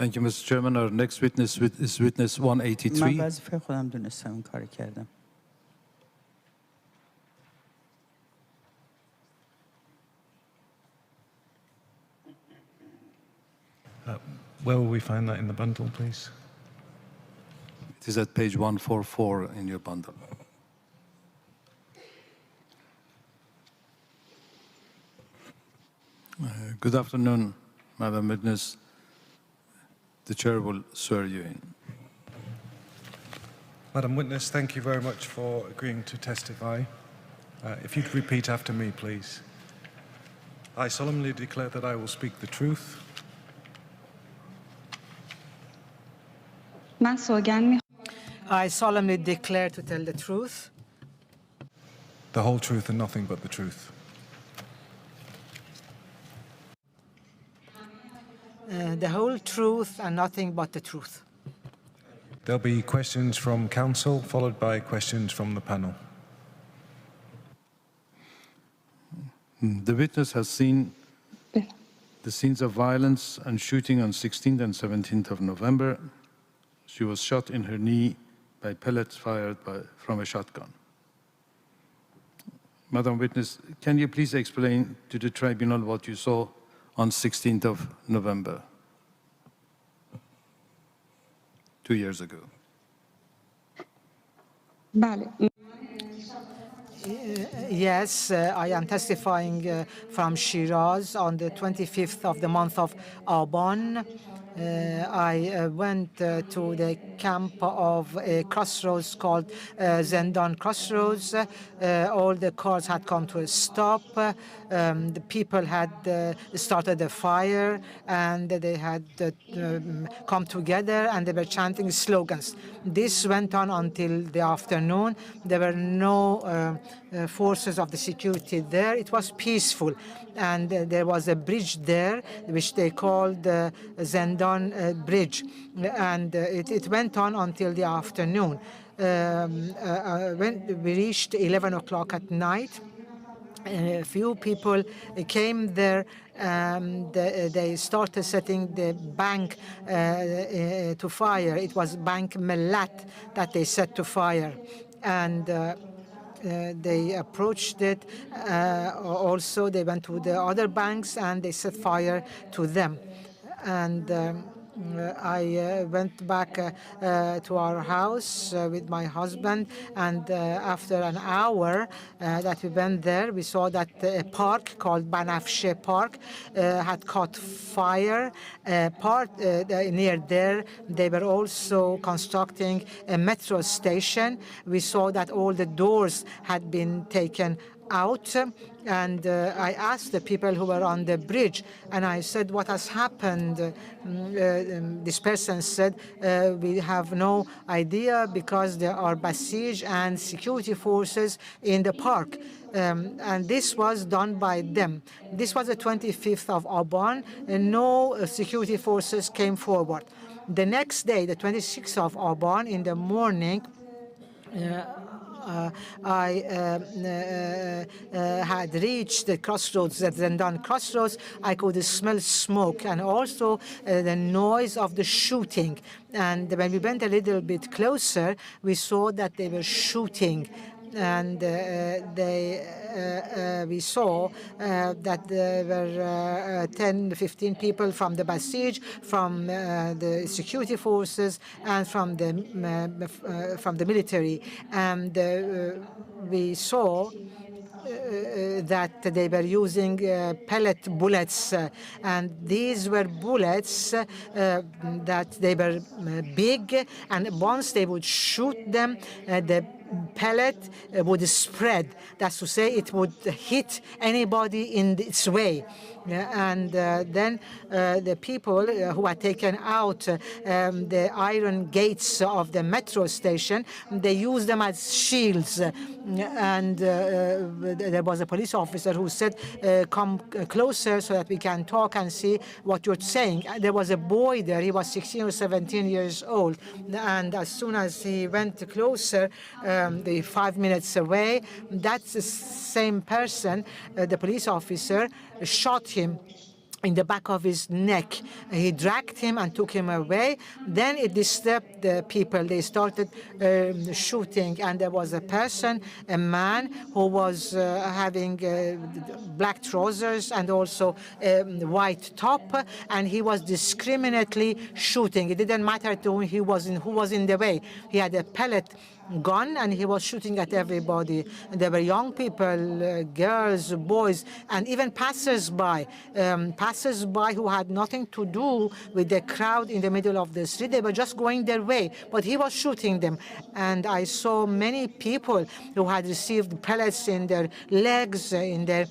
Thank you, Mr. Chairman. Our next witness is witness من 183. وظیفه خودم دونستم این کاری کردم. Where will we find that in the bundle, please? It is at page 144 in your bundle. Good afternoon, Madam Witness. The chair will swear you in. Madam Witness, thank you very much for agreeing to testify. If you'd repeat after me, please. I solemnly declare that I will speak the truth. I solemnly declare to tell the truth, The whole truth and nothing but the truth. the whole truth and nothing but the truth. There'll be questions from counsel, followed by questions from the panel. The witness has seen the scenes of violence and shooting on 16th and 17th of November. She was shot in her knee by pellets fired from a shotgun. Madam Witness, can you please explain to the tribunal what you saw on 16th of November, 2 years ago? Yes, I am testifying from Shiraz on the 25th of the month of Aban. I went to the camp of a crossroads called Zendan Crossroads. All the cars had come to a stop. The people had started a fire, and they had come together, and they were chanting slogans. This went on until the afternoon. There were no forces of the security there. It was peaceful, and there was a bridge there which they called Zendan Bridge, and it went on until the afternoon. When we reached 11 o'clock at night, a few people came there, and they started setting the bank to fire. It was Bank Melat that they set to fire, and they approached it. Also, they went to the other banks and they set fire to them. And I went back to our house with my husband, and after an hour that we went there, we saw that a park called Banafshe Park had caught fire. Near there, they were also constructing a metro station. We saw that all the doors had been taken out, and I asked the people who were on the bridge, and I said, what has happened? This person said, we have no idea because there are Basij and security forces in the park. And this was done by them. This was the 25th of Aban, and no security forces came forward. The next day, the 26th of Aban, in the morning, I had reached the crossroads, the Zendan crossroads. I could smell smoke and also the noise of the shooting. And when we went a little bit closer, we saw that they were shooting. And we saw that there were 10, 15 people from the Basij, from the security forces, and from the military. And we saw that they were using pellet bullets, and these were bullets that they were big, and once they would shoot them, the pellet would spread. That's to say, it would hit anybody in its way. And then the people who had taken out the iron gates of the metro station, they used them as shields. And there was a police officer who said, come closer so that we can talk and see what you're saying. There was a boy there. He was 16 or 17 years old. And as soon as he went closer, 5 minutes away, that's the same person, the police officer, shot him in the back of his neck. He dragged him and took him away. Then it disturbed the people. They started shooting, and there was a person, a man, who was having black trousers and also a white top, and he was discriminately shooting. It didn't matter to him who was in the way. He had a pellet gun and he was shooting at everybody. And there were young people, girls, boys, and even passers-by who had nothing to do with the crowd in the middle of the street. They were just going their way, but he was shooting them. And I saw many people who had received pellets in their legs, in their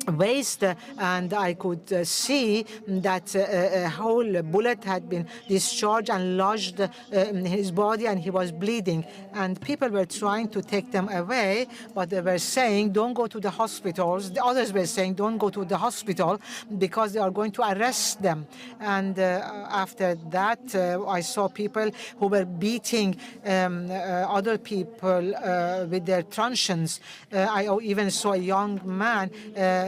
waist, and I could see that a whole bullet had been discharged and lodged in his body, and he was bleeding. And people were trying to take them away, but they were saying, don't go to the hospitals. The others were saying, don't go to the hospital because they are going to arrest them. And after that, I saw people who were beating other people with their truncheons. I even saw a young man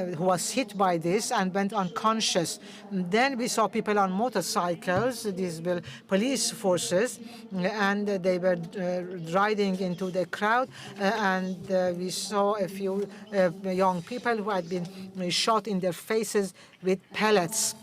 who was hit by this and went unconscious. Then we saw people on motorcycles, these were police forces, and they were riding into the crowd, and we saw a few young people who had been shot in their faces with pellets.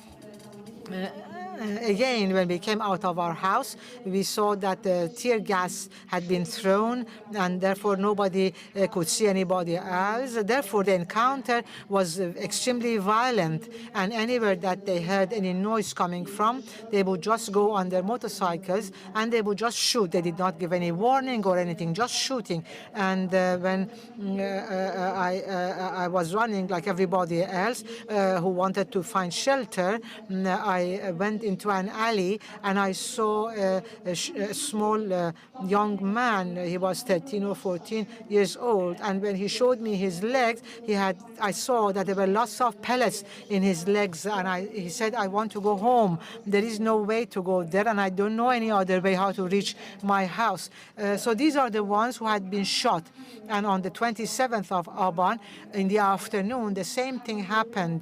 Again, when we came out of our house, we saw that the tear gas had been thrown, and therefore nobody could see anybody else. Therefore, the encounter was extremely violent, and anywhere that they heard any noise coming from, they would just go on their motorcycles and they would just shoot. They did not give any warning or anything, just shooting. And when I was running like everybody else who wanted to find shelter, I went into an alley and I saw a small young man. He was 13 or 14 years old, and when he showed me his legs, I saw that there were lots of pellets in his legs, and he said, I want to go home. There is no way to go there, and I don't know any other way how to reach my house. So these are the ones who had been shot. And on the 27th of Aban, in the afternoon, the same thing happened.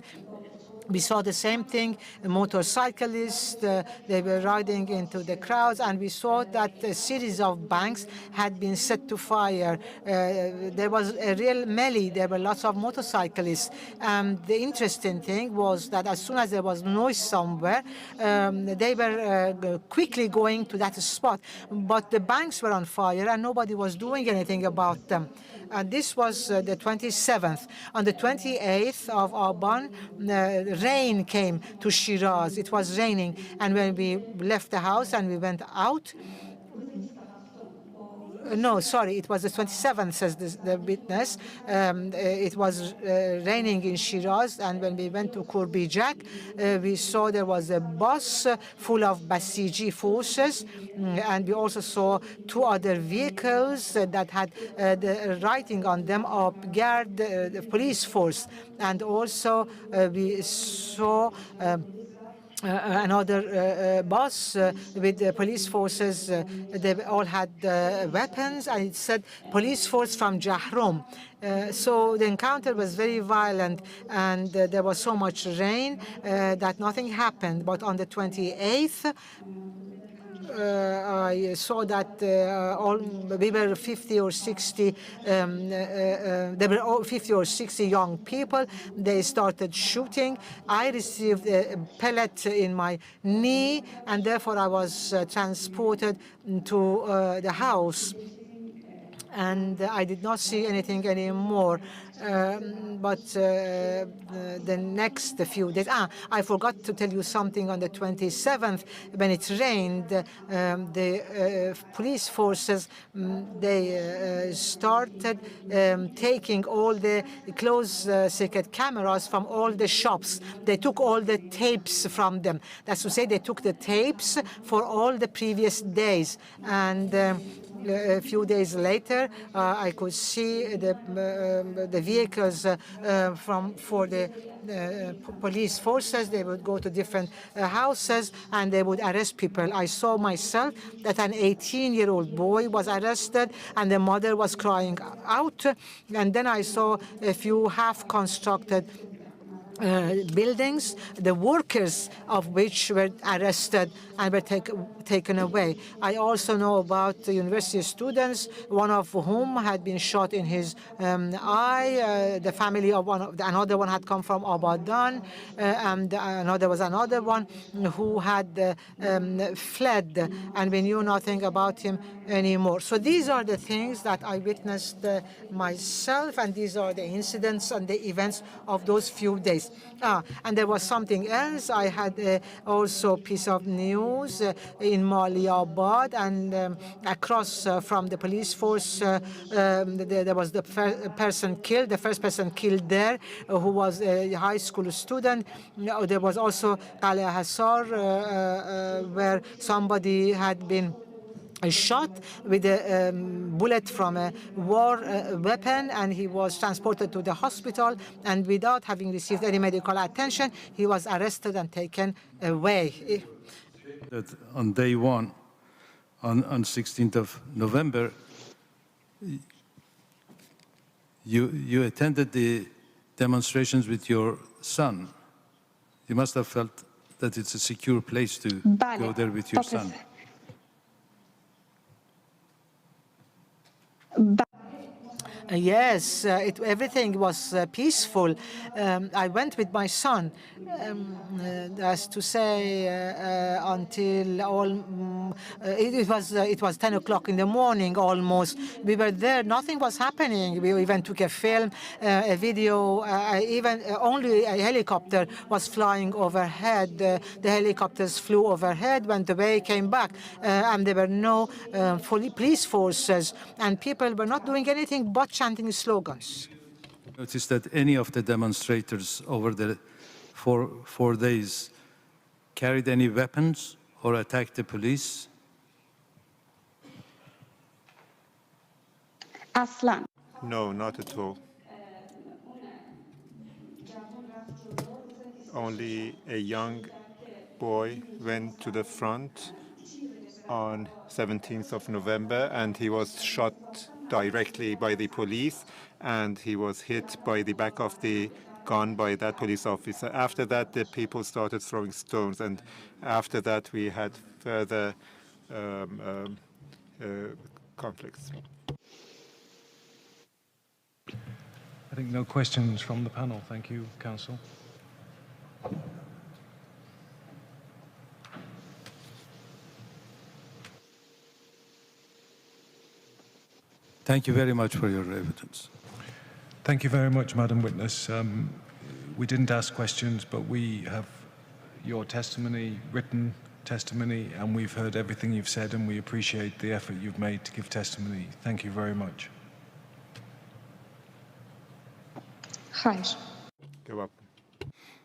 We saw the same thing, motorcyclists, they were riding into the crowds, and we saw that a series of banks had been set to fire. There was a real melee. There were lots of motorcyclists. The interesting thing was that as soon as there was noise somewhere, they were quickly going to that spot. But the banks were on fire, and nobody was doing anything about them. And this was the 27th. On the 28th of Aban, rain came to Shiraz. It was raining. And when we left the house and we went out, no, sorry, it was the 27th, says the witness. It was raining in Shiraz, and when we went to Kurbijak, we saw there was a bus full of Basiji forces, and we also saw two other vehicles that had the writing on them of Guard, the police force, and also we saw another bus with police forces. They all had weapons, and it said police force from Jahrom. So the encounter was very violent, and there was so much rain that nothing happened. But on the 28th, I saw that we were 50 or 60. There were 50 or 60 young people. They started shooting. I received a pellet in my knee, and therefore I was transported to the house. And I did not see anything anymore. But the next few days, I forgot to tell you something. On the 27th, when it rained, the police forces, they started taking all the closed-circuit cameras from all the shops. They took all the tapes from them. That's to say, they took the tapes for all the previous days. And a few days later, I could see the vehicles for the police forces. They would go to different houses and they would arrest people. I saw myself that an 18-year-old boy was arrested and the mother was crying out. And then I saw a few half-constructed buildings, the workers of which were arrested and were taken away. I also know about the university students, one of whom had been shot in his eye. The family of another one had come from Abadan, and another one who had fled, and we knew nothing about him anymore. So these are the things that I witnessed myself, and these are the incidents and the events of those few days. And there was something else. I had also a piece of news in Maliabad, and across from the police force, there was the first person killed there, who was a high school student. There was also Qaleh Hasar, where somebody had been shot with a bullet from a war weapon, and he was transported to the hospital, and without having received any medical attention, he was arrested and taken away. That on day one, on 16th of November, you attended the demonstrations with your son. You must have felt that it's a secure place to go there with your son. Yes, everything was peaceful. I went with my son, as to say, until it was 10 o'clock in the morning almost. We were there. Nothing was happening. We even took a film, a video. Even only a helicopter was flying overhead. The helicopters flew overhead, went away, came back, and there were no police forces, and people were not doing anything but chanting slogans. Notice that any of the demonstrators over the four days carried any weapons or attacked the police? Aslan. No, not at all. Only a young boy went to the front on 17th of November, and he was shot directly by the police, and he was hit by the back of the gun by that police officer. After that, the people started throwing stones, and after that, we had further conflicts. I think no questions from the panel. Thank you, Council. Thank you very much for your evidence. Thank you very much, Madam Witness. We didn't ask questions, but we have your testimony, written testimony, and we've heard everything you've said, and we appreciate the effort you've made to give testimony. Thank you very much. Hayır. Cevap.